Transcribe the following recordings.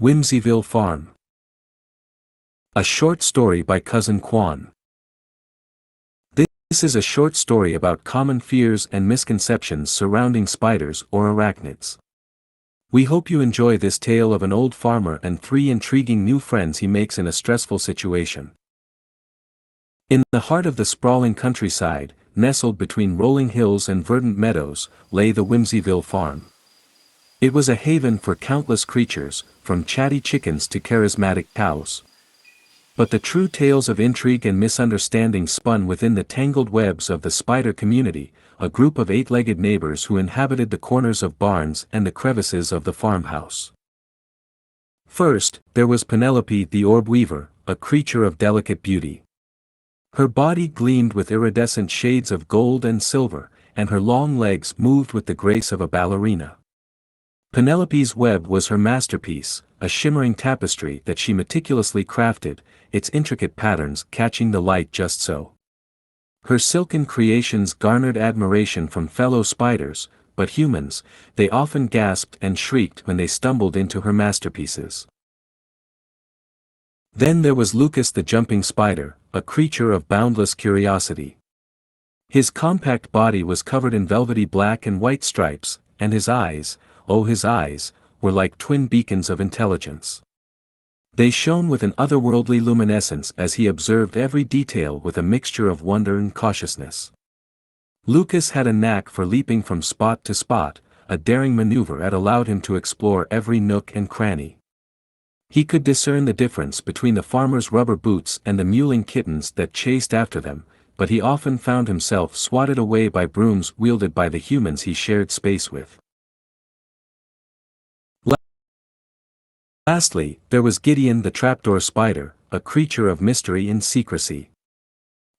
Whimsyville Farm. A short story by Cousin Quan. This is a short story about common fears and misconceptions surrounding spiders or arachnids. We hope you enjoy this tale of an old farmer and 3 intriguing new friends he makes in a stressful situation. In the heart of the sprawling countryside, nestled between rolling hills and verdant meadows, lay the Whimsyville Farm. It was a haven for countless creatures, from chatty chickens to charismatic cows. But the true tales of intrigue and misunderstanding spun within the tangled webs of the spider community, a group of 8-legged neighbors who inhabited the corners of barns and the crevices of the farmhouse. First, there was Penelope the orb weaver, a creature of delicate beauty. Her body gleamed with iridescent shades of gold and silver, and her long legs moved with the grace of a ballerina. Penelope's web was her masterpiece, a shimmering tapestry that she meticulously crafted, its intricate patterns catching the light just so. Her silken creations garnered admiration from fellow spiders, but humans, they often gasped and shrieked when they stumbled into her masterpieces. Then there was Lucas the jumping spider, a creature of boundless curiosity. His compact body was covered in velvety black and white stripes, and his eyes, oh his eyes, were like twin beacons of intelligence. They shone with an otherworldly luminescence as he observed every detail with a mixture of wonder and cautiousness. Lucas had a knack for leaping from spot to spot, a daring maneuver that allowed him to explore every nook and cranny. He could discern the difference between the farmer's rubber boots and the mewling kittens that chased after them, but he often found himself swatted away by brooms wielded by the humans he shared space with. Lastly, there was Gideon the trapdoor spider, a creature of mystery and secrecy.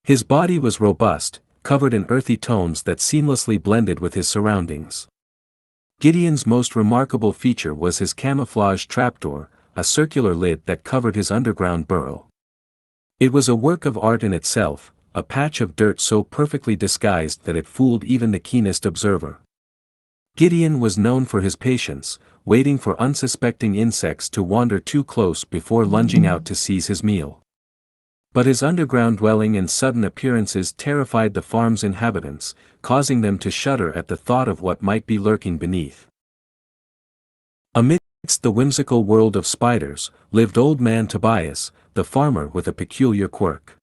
His body was robust, covered in earthy tones that seamlessly blended with his surroundings. Gideon's most remarkable feature was his camouflage trapdoor, a circular lid that covered his underground burrow. It was a work of art in itself, a patch of dirt so perfectly disguised that it fooled even the keenest observer. Gideon was known for his patience, waiting for unsuspecting insects to wander too close before lunging out to seize his meal. But his underground dwelling and sudden appearances terrified the farm's inhabitants, causing them to shudder at the thought of what might be lurking beneath. Amidst the whimsical world of spiders, lived Old Man Tobias, the farmer with a peculiar quirk.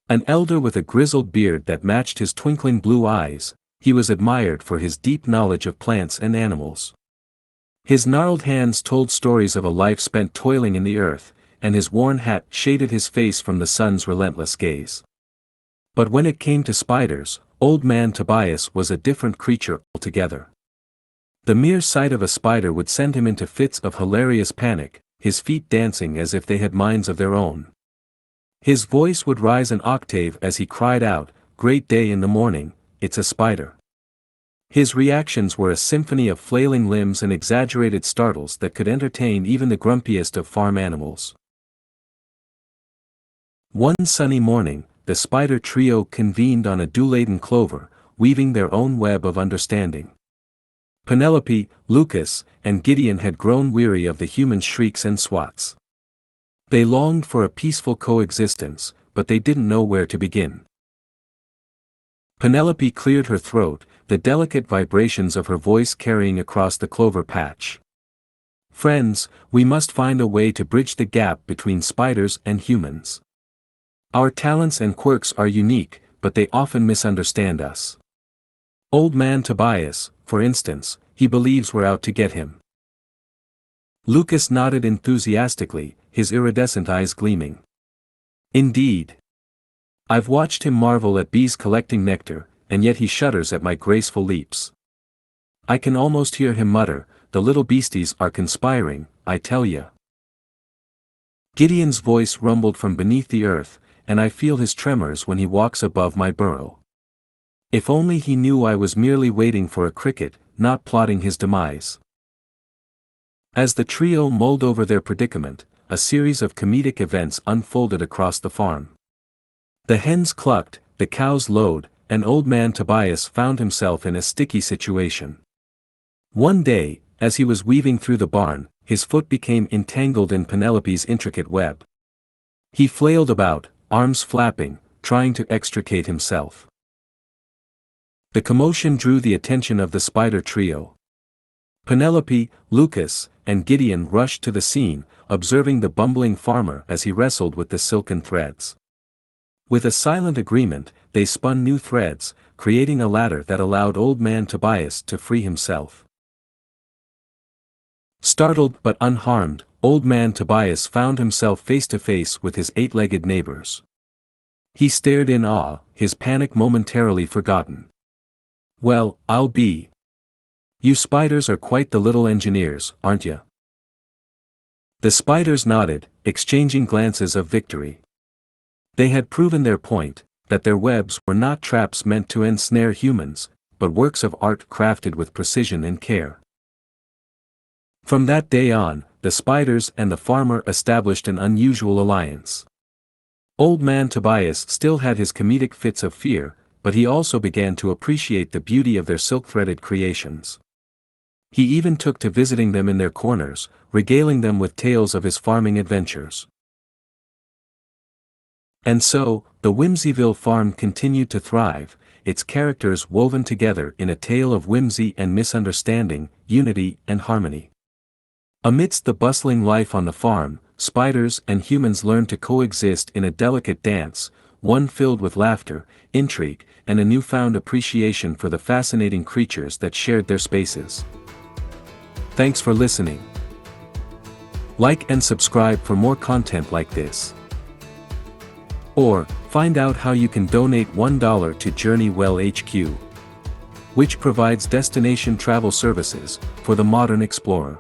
An elder with a grizzled beard that matched his twinkling blue eyes, he was admired for his deep knowledge of plants and animals. His gnarled hands told stories of a life spent toiling in the earth, and his worn hat shaded his face from the sun's relentless gaze. But when it came to spiders, Old Man Tobias was a different creature altogether. The mere sight of a spider would send him into fits of hilarious panic, his feet dancing as if they had minds of their own. His voice would rise an octave as he cried out, "Great day in the morning, it's a spider." His reactions were a symphony of flailing limbs and exaggerated startles that could entertain even the grumpiest of farm animals. One sunny morning, the spider trio convened on a dew-laden clover, weaving their own web of understanding. Penelope, Lucas, and Gideon had grown weary of the human shrieks and swats. They longed for a peaceful coexistence, but they didn't know where to begin. Penelope cleared her throat, the delicate vibrations of her voice carrying across the clover patch. "Friends, we must find a way to bridge the gap between spiders and humans. Our talents and quirks are unique, but they often misunderstand us. Old Man Tobias, for instance, he believes we're out to get him." Lucas nodded enthusiastically, his iridescent eyes gleaming. "Indeed. I've watched him marvel at bees collecting nectar, and yet he shudders at my graceful leaps. I can almost hear him mutter, 'The little beasties are conspiring, I tell ya.'" Gideon's voice rumbled from beneath the earth, and I feel his tremors when he walks above my burrow. If only he knew I was merely waiting for a cricket, not plotting his demise. As the trio mulled over their predicament, a series of comedic events unfolded across the farm. The hens clucked, the cows lowed, and Old Man Tobias found himself in a sticky situation. One day, as he was weaving through the barn, his foot became entangled in Penelope's intricate web. He flailed about, arms flapping, trying to extricate himself. The commotion drew the attention of the spider trio. Penelope, Lucas, and Gideon rushed to the scene, observing the bumbling farmer as he wrestled with the silken threads. With a silent agreement, they spun new threads, creating a ladder that allowed Old Man Tobias to free himself. Startled but unharmed, Old Man Tobias found himself face to face with his eight-legged neighbors. He stared in awe, his panic momentarily forgotten. "Well, I'll be. You spiders are quite the little engineers, aren't you?" The spiders nodded, exchanging glances of victory. They had proven their point, that their webs were not traps meant to ensnare humans, but works of art crafted with precision and care. From that day on, the spiders and the farmer established an unusual alliance. Old Man Tobias still had his comedic fits of fear, but he also began to appreciate the beauty of their silk-threaded creations. He even took to visiting them in their corners, regaling them with tales of his farming adventures. And so, the Whimsyville farm continued to thrive, its characters woven together in a tale of whimsy and misunderstanding, unity and harmony. Amidst the bustling life on the farm, spiders and humans learned to coexist in a delicate dance, one filled with laughter, intrigue, and a newfound appreciation for the fascinating creatures that shared their spaces. Thanks for listening. Like and subscribe for more content like this. Or, find out how you can donate $1 to Journey Well HQ, which provides destination travel services for the modern explorer.